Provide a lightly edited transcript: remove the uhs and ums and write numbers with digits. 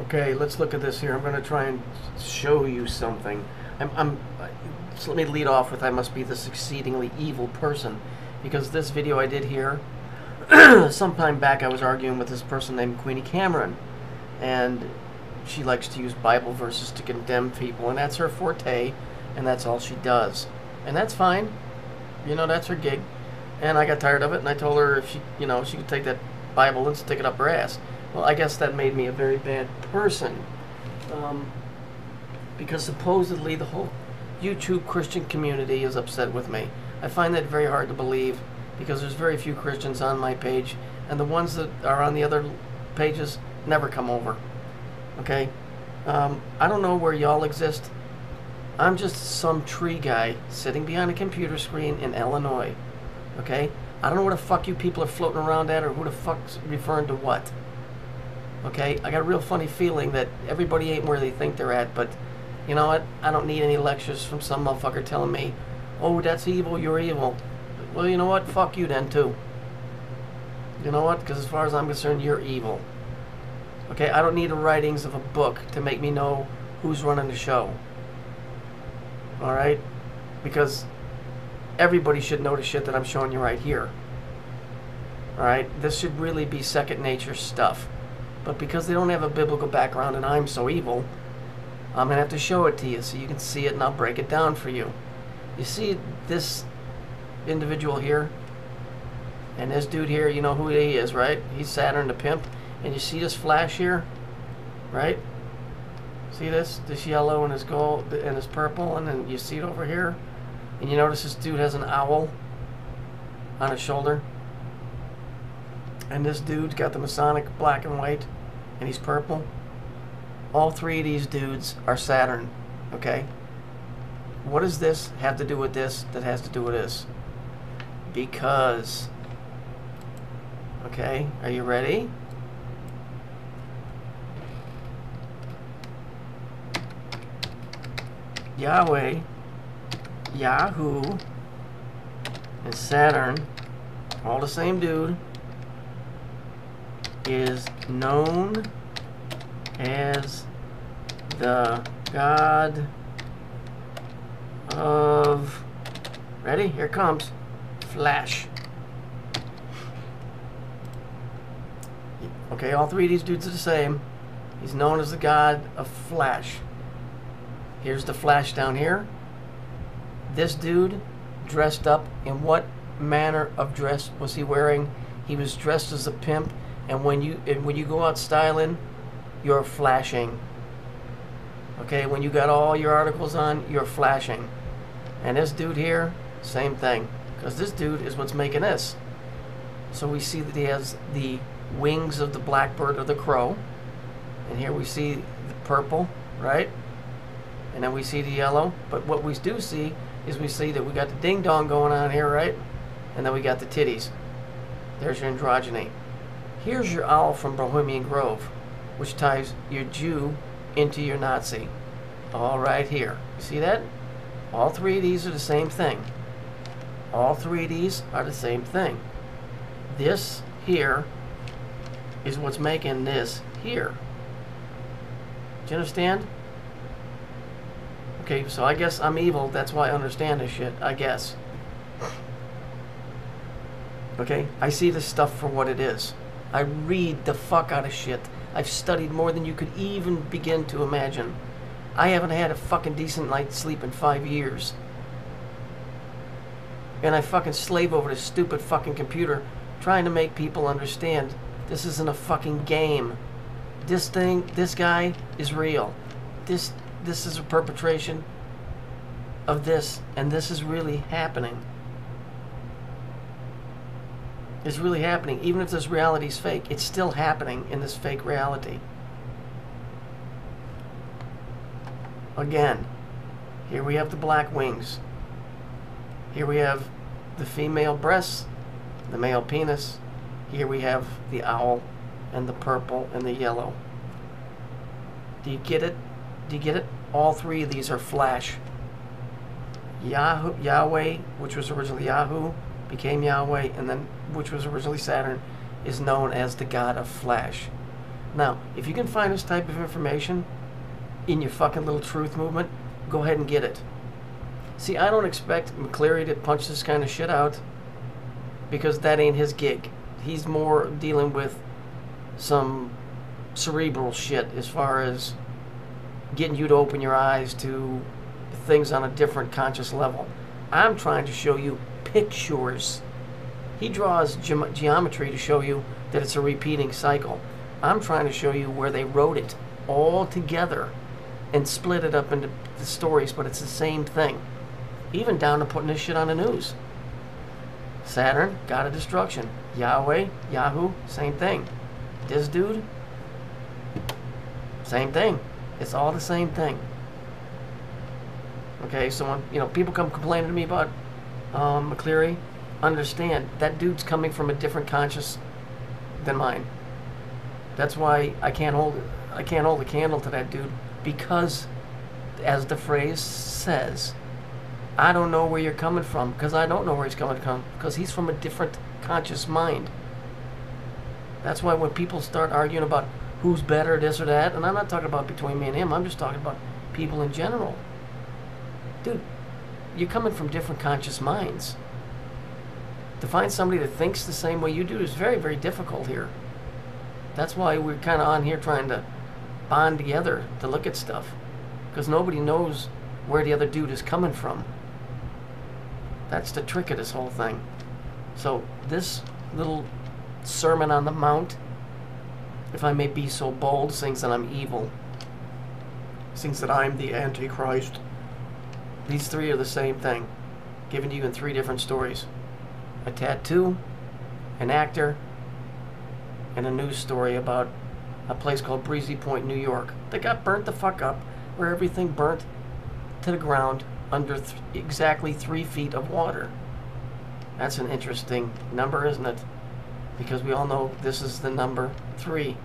Okay, let's look at this here. I'm going to try and show you something. So let me lead off with I must be this exceedingly evil person, because this video I did here, some time back I was arguing with this person named Queenie Cameron, and she likes to use Bible verses to condemn people, and that's her forte, and that's all she does. And that's fine. You know, that's her gig. And I got tired of it, and I told her if she, she could take that Bible and stick it up her ass. Well, I guess that made me a very bad person, because supposedly the whole YouTube Christian community is upset with me. I find that very hard to believe, because there's very few Christians on my page, and the ones that are on the other pages never come over. Okay? I don't know where y'all exist. I'm just some tree guy sitting behind a computer screen in Illinois. Okay? I don't know where the fuck you people are floating around at, or who the fuck's referring to what. Okay? I got a real funny feeling that everybody ain't where they think they're at, but you know what? I don't need any lectures from some motherfucker telling me, oh, that's evil, you're evil. Well, you know what? Fuck you then, too. You know what? Because as far as I'm concerned, you're evil. Okay? I don't need the writings of a book to make me know who's running the show. Alright? Because everybody should know the shit that I'm showing you right here. Alright? This should really be second nature stuff. But because they don't have a biblical background and I'm so evil, I'm going to have to show it to you so you can see it, and I'll break it down for you. You see this individual here? And this dude here, you know who he is, right? He's Saturn the pimp. And you see this flash here? Right? See this? This yellow and this gold and this purple, and then you see it over here? And you notice this dude has an owl on his shoulder? And this dude's got the Masonic black and white, and he's purple. All three of these dudes are Saturn, okay? What does this have to do with this that has to do with this? Because, okay, are you ready? Yahweh, Yahoo, and Saturn, all the same dude, is known as the god of, ready? Here it comes, Flash. Okay, all three of these dudes are the same. He's known as the god of Flash. Here's the Flash down here. This dude dressed up in what manner of dress was he wearing? He was dressed as a pimp, and when you go out styling, you're flashing. Okay, when you got all your articles on, you're flashing. And this dude here, same thing, because this dude is what's making this. So we see that he has the wings of the blackbird or the crow, and here we see the purple, right? And then we see the yellow. But what we do see is we see that we got the ding dong going on here, right? And then we got the titties. There's your androgyny. Here's your owl from Bohemian Grove, which ties your Jew into your Nazi. All right here. You see that? All three of these are the same thing. All three of these are the same thing. This here is what's making this here. Do you understand? Okay, so I guess I'm evil. That's why I understand this shit, I guess. Okay? I see this stuff for what it is. I read the fuck out of shit. I've studied more than you could even begin to imagine. I haven't had a fucking decent night's sleep in 5 years. And I fucking slave over this stupid fucking computer trying to make people understand this isn't a fucking game. This guy is real. This is a perpetration of this, and this is really happening. It's really happening. Even if this reality is fake, it's still happening in this fake reality. Again, here we have the black wings. Here we have the female breasts, the male penis. Here we have the owl and the purple and the yellow. Do you get it? Do you get it? All three of these are Flash. Yahweh, which was originally Yahoo, became Yahweh, and then which was originally Saturn, is known as the god of Flash. Now, if you can find this type of information in your fucking little truth movement, go ahead and get it. See, I don't expect McCleary to punch this kind of shit out, because that ain't his gig. He's more dealing with some cerebral shit as far as getting you to open your eyes to things on a different conscious level. I'm trying to show you pictures. He draws geometry to show you that it's a repeating cycle. I'm trying to show you where they wrote it all together and split it up into the stories, but it's the same thing. Even down to putting this shit on the news. Saturn, god of destruction. Yahweh, Yahoo, same thing. This dude, same thing. It's all the same thing. Okay, so when people come complaining to me about McCleary, understand that dude's coming from a different conscious than mine. That's why I can't hold a candle to that dude, because, as the phrase says, I don't know where you're coming from, because I don't know where he's coming from, because he's from a different conscious mind. That's why when people start arguing about who's better, this or that, and I'm not talking about between me and him, I'm just talking about people in general. Dude, you're coming from different conscious minds. To find somebody that thinks the same way you do is very, very difficult here. That's why we're kind of on here trying to bond together to look at stuff, because nobody knows where the other dude is coming from. That's the trick of this whole thing. So this little Sermon on the Mount, if I may be so bold, sings that I'm evil, sings that I'm the Antichrist. These three are the same thing, given to you in three different stories. A tattoo, an actor, and a news story about a place called Breezy Point, New York, that got burnt the fuck up, where everything burnt to the ground under exactly 3 feet of water. That's an interesting number, isn't it? Because we all know this is the number 3.